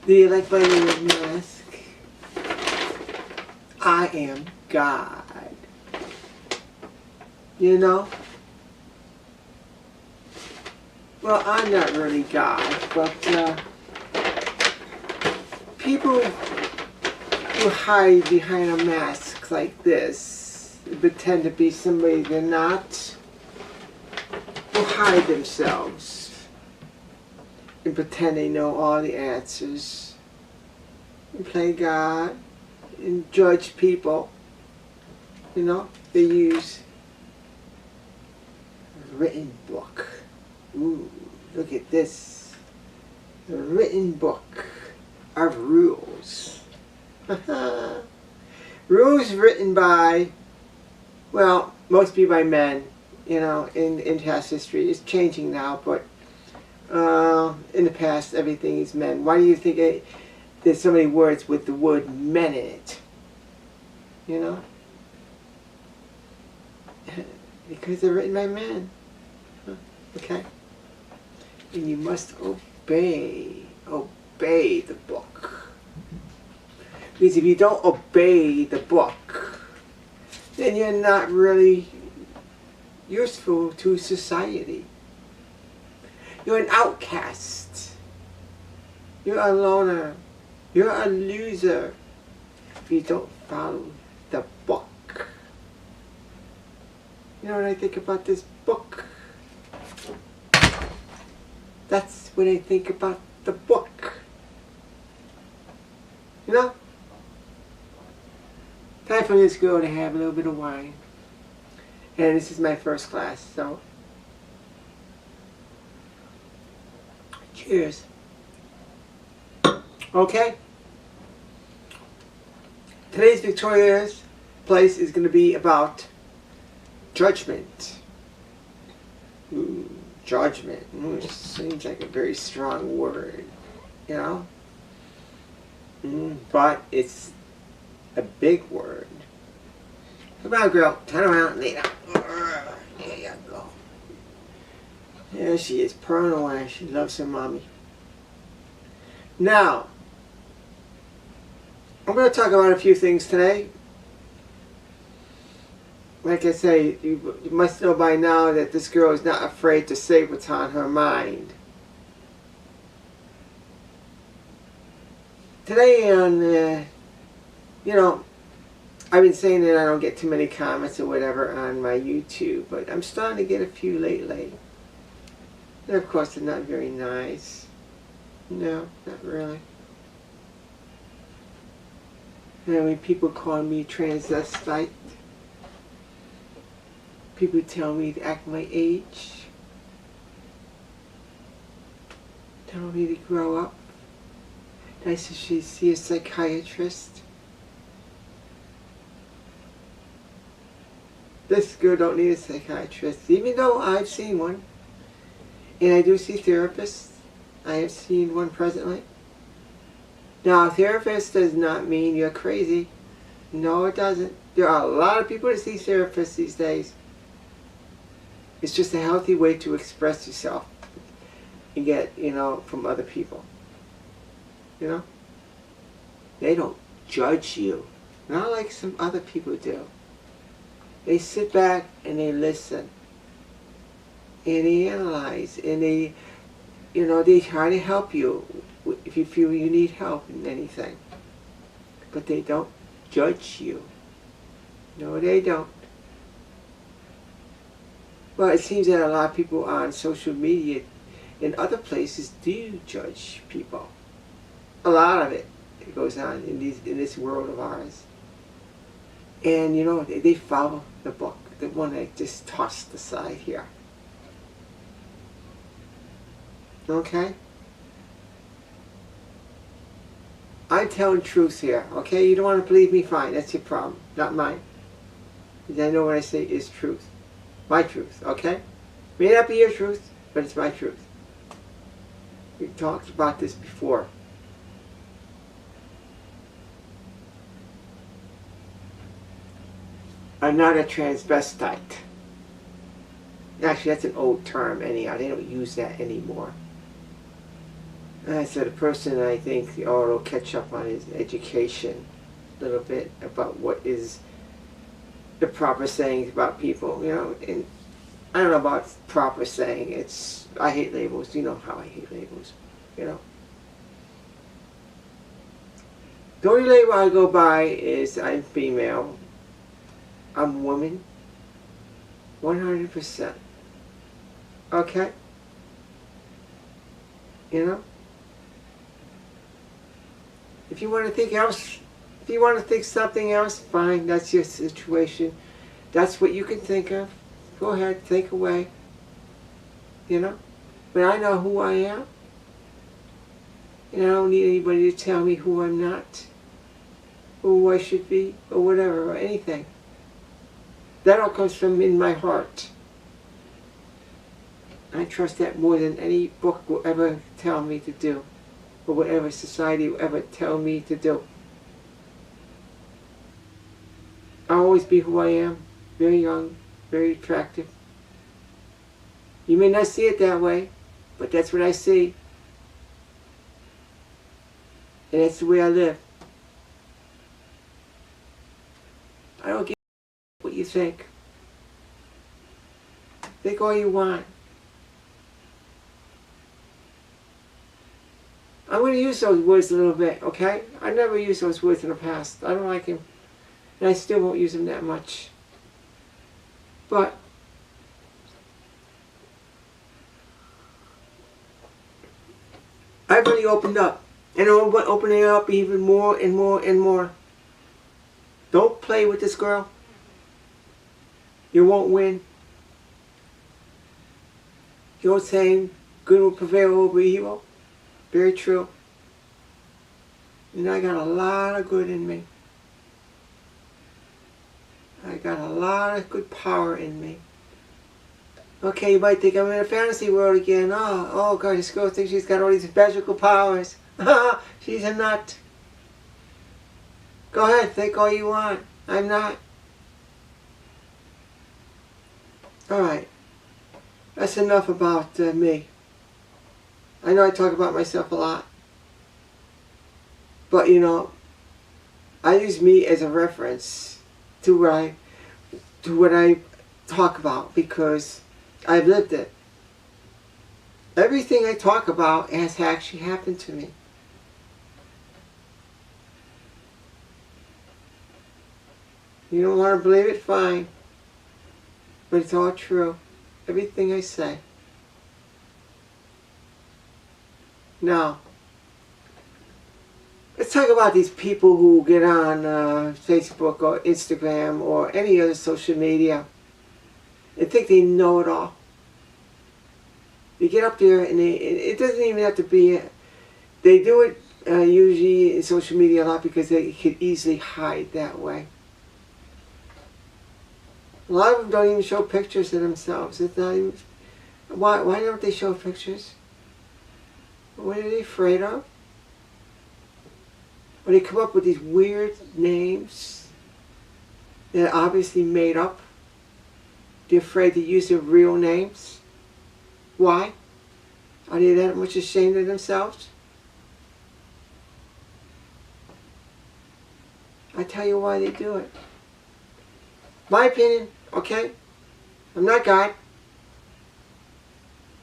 Do you like my little mask? I am God. You know? Well, I'm not really God, but people who hide behind a mask like this, pretend to be somebody they're not, will hide themselves and pretend they know all the answers, and play God, and judge people. You know, they use a written book. Ooh, look at this. A written book of rules. Rules written by, well, mostly by men, you know, in past history. It's changing now, but in the past, everything is men. Why do you think there's so many words with the word men in it? You know? Because they're written by men. Okay? And you must obey the book. Because if you don't obey the book, then you're not really useful to society. You're an outcast. You're a loner. You're a loser if you don't follow the book. You know what I think about this book? That's what I think about the book. You know? Time for this girl to have a little bit of wine. And this is my first glass, so cheers. Okay? Today's Victoria's place is going to be about judgment. Ooh, judgment. Ooh, it seems like a very strong word, you know? But it's a big word. Come on, girl. Turn around and lay down. There you go. There she is, purring away. She loves her mommy. Now, I'm going to talk about a few things today. Like I say, you must know by now that this girl is not afraid to say what's on her mind. Today you know, I've been saying that I don't get too many comments or whatever on my YouTube, but I'm starting to get a few lately. And of course, they're not very nice. No, not really. And when people call me transvestite, people tell me to act my age, tell me to grow up, that I should see a psychiatrist. This girl don't need a psychiatrist, even though I've seen one. And I do see therapists. I have seen one presently. Now, a therapist does not mean you're crazy. No, it doesn't. There are a lot of people that see therapists these days. It's just a healthy way to express yourself and get, you know, from other people. You know? They don't judge you. Not like some other people do. They sit back and they listen. And they analyze. And they, you know, they try to help you if you feel you need help in anything. But they don't judge you. No, they don't. Well, it seems that a lot of people on social media and other places do judge people. A lot of it goes on in this world of ours. And, you know, they follow the book, the one I just tossed aside here. Okay? I'm telling truth here, okay? You don't want to believe me? Fine, that's your problem, not mine. Because I know what I say is truth. My truth, okay? May not be your truth, but it's my truth. We've talked about this before. I'm not a transvestite. Actually, that's an old term anyhow. They don't use that anymore. So the person, I think, ought to catch up on his education a little bit about what is the proper sayings about people, you know. And I don't know about proper saying. I hate labels. You know how I hate labels, you know. The only label I go by is I'm female. I'm a woman. 100%. Okay? You know? If you want to think else, if you want to think something else, fine. That's your situation. That's what you can think of. Go ahead, think away. You know? But I know who I am. And I don't need anybody to tell me who I'm not, or who I should be, or whatever, or anything. That all comes from in my heart. I trust that more than any book will ever tell me to do, or whatever society will ever tell me to do. I'll always be who I am, very young, very attractive. You may not see it that way, but that's what I see. And that's the way I live. I don't give what you think. Think all you want. I'm going to use those words a little bit, okay? I never used those words in the past. I don't like them. And I still won't use them that much. But I've really opened up. And I'm opening up even more and more and more. Don't play with this girl. You won't win. The old saying, good will prevail over evil. Very true. And I got a lot of good in me. I got a lot of good power in me. Okay, you might think I'm in a fantasy world again. Oh God, this girl thinks she's got all these magical powers. She's a nut. Go ahead, think all you want. I'm not. Alright. That's enough about me. I know I talk about myself a lot. But you know, I use me as a reference to what I talk about because I've lived it. Everything I talk about has actually happened to me. You don't want to believe it? Fine. But it's all true. Everything I say. Now, let's talk about these people who get on Facebook or Instagram or any other social media and think they know it all. They get up there and it doesn't even have to be, they do it usually in social media a lot because they could easily hide that way. A lot of them don't even show pictures of themselves. It's not even, why don't they show pictures? What are they afraid of? Or they come up with these weird names that are obviously made up. They're afraid to use their real names. Why? Are they that much ashamed of themselves? I tell you why they do it. My opinion, okay? I'm not God.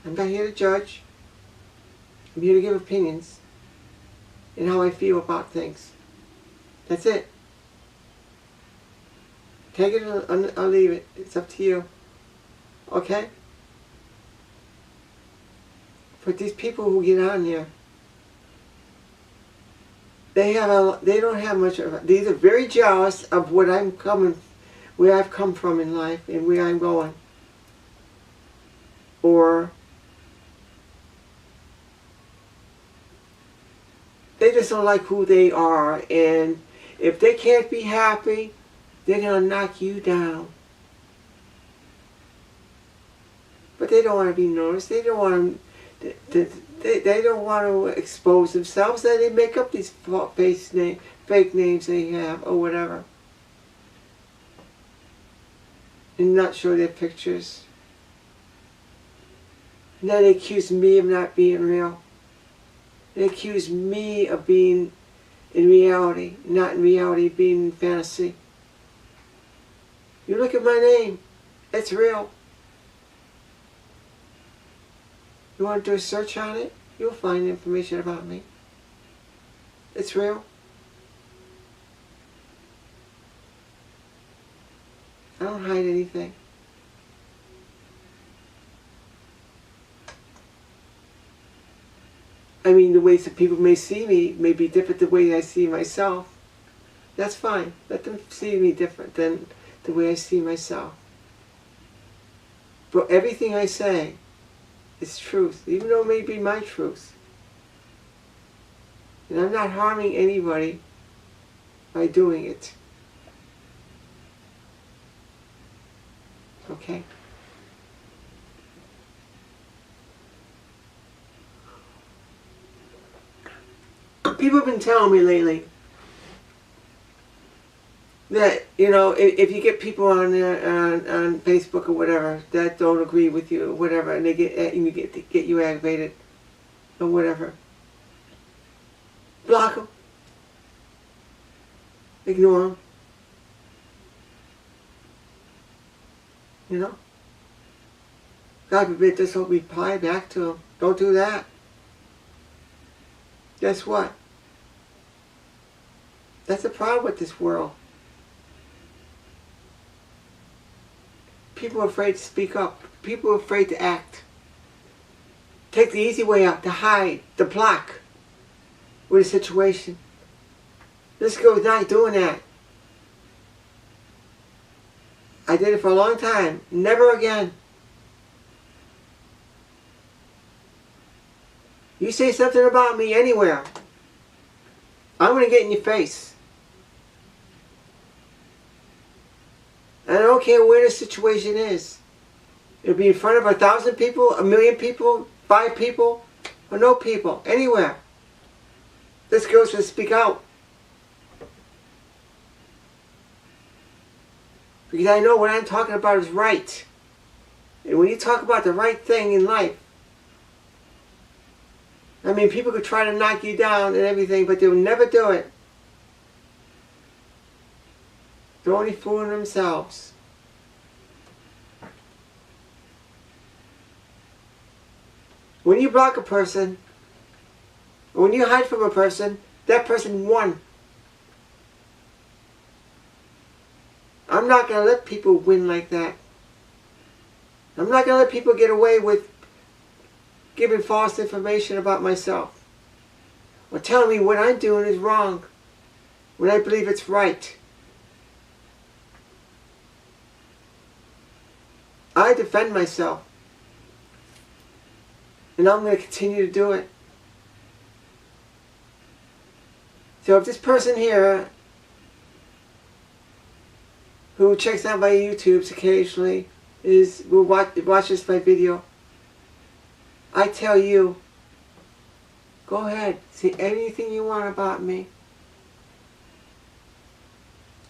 I'm not here to judge. I'm here to give opinions and how I feel about things. That's it. Take it or I'll leave it. It's up to you. Okay? But these people who get on there, they don't have much of. These are very jealous of where I've come from in life and where I'm going. Or they just don't like who they are, and if they can't be happy, they're going to knock you down. But they don't want to be noticed. They don't want to, they don't want to expose themselves. So they make up these fake names they have or whatever. And not show their pictures. And then they accuse me of not being real. and accuse me of being in reality, not in reality, being in fantasy. You look at my name, it's real. You want to do a search on it, you'll find information about me. It's real. I don't hide anything. I mean, the ways that people may see me may be different the way I see myself. That's fine. Let them see me different than the way I see myself. But everything I say is truth, even though it may be my truth. And I'm not harming anybody by doing it. Okay? People have been telling me lately that, you know, if you get people on there, on Facebook or whatever that don't agree with you or whatever, and they get you aggravated or whatever, block them, ignore them. You know, God forbid this will reply back to them. Don't do that. Guess what? That's the problem with this world. People are afraid to speak up. People are afraid to act. Take the easy way out, to hide, to block with a situation. This girl's not doing that. I did it for a long time. Never again. You say something about me anywhere, I'm going to get in your face. And I don't care where the situation is. It'll be in front of 1,000 people, 1,000,000 people, 5 people, or no people, anywhere. This girl's going to speak out. Because I know what I'm talking about is right. And when you talk about the right thing in life, I mean, people could try to knock you down and everything, but they'll never do it. They're only fooling themselves. When you block a person, or when you hide from a person, that person won. I'm not going to let people win like that. I'm not going to let people get away with giving false information about myself, or telling me what I'm doing is wrong when I believe it's right. I defend myself, and I'm going to continue to do it. So if this person here, who checks out my YouTubes occasionally, watches my video, I tell you, go ahead, say anything you want about me.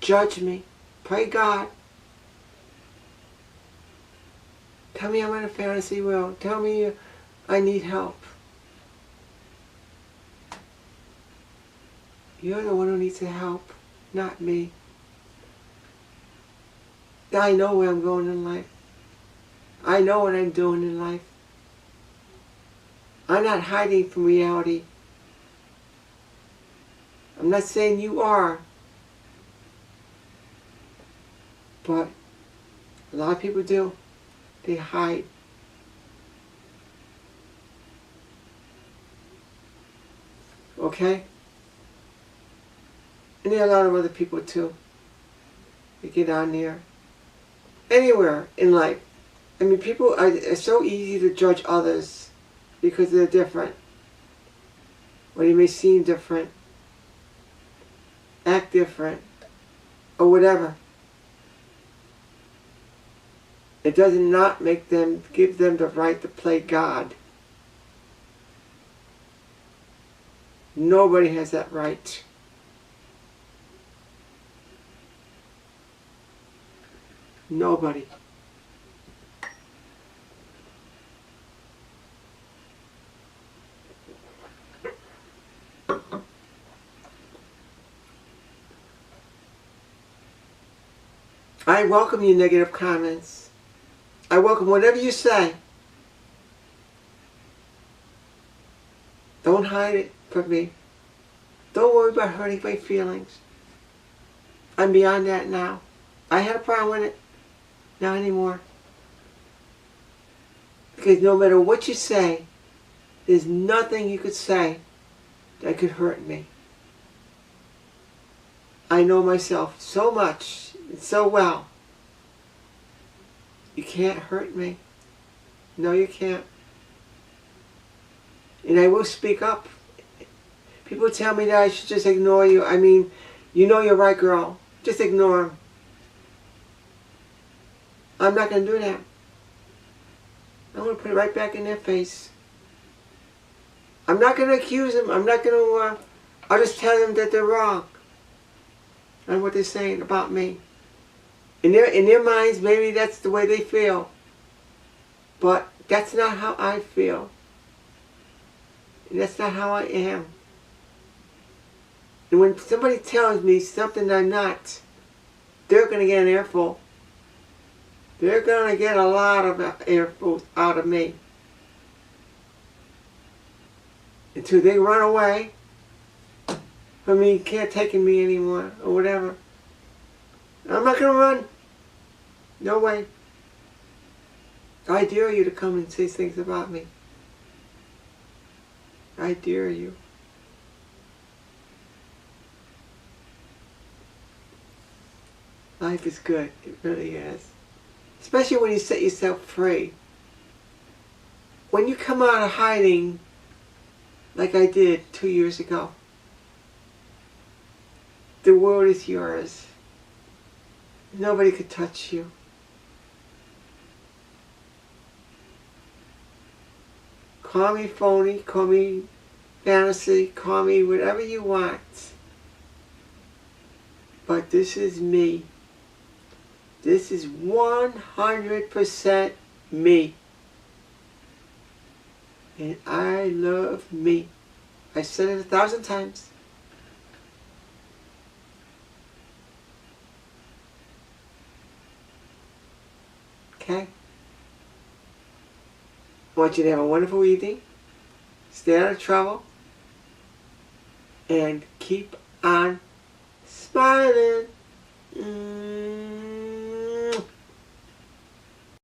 Judge me. Pray God. Tell me I'm in a fantasy world. Tell me I need help. You're the one who needs the help, not me. I know where I'm going in life. I know what I'm doing in life. I'm not hiding from reality. I'm not saying you are. But a lot of people do. They hide. Okay? And there are a lot of other people too. They get on there. Anywhere in life. I mean, people are so easy to judge others because they're different. Or they may seem different. Act different. Or whatever. It does not make them, give them the right to play God. Nobody has that right. Nobody. I welcome your negative comments. I welcome whatever you say. Don't hide it from me. Don't worry about hurting my feelings. I'm beyond that now. I had a problem with it. Not anymore. Because no matter what you say, there's nothing you could say that could hurt me. I know myself so much and so well. You can't hurt me. No, you can't. And I will speak up. People tell me that I should just ignore you. I mean, you know you're right, girl. Just ignore them. I'm not going to do that. I'm going to put it right back in their face. I'm not going to accuse them. I'm not going to, I'll just tell them that they're wrong on what they're saying about me. In their minds, maybe that's the way they feel. But that's not how I feel. And that's not how I am. And when somebody tells me something I'm not, they're going to get an earful. They're going to get a lot of earfuls out of me. Until they run away from me, can't take me anymore, or whatever. I'm not going to run. No way. I dare you to come and say things about me. I dare you. Life is good. It really is. Especially when you set yourself free. When you come out of hiding, like I did 2 years ago, the world is yours. Nobody could touch you. Call me phony, call me fantasy, call me whatever you want. But this is me. This is 100% me. And I love me. I said it 1,000 times. Okay? I want you to have a wonderful evening. Stay out of trouble. And keep on smiling.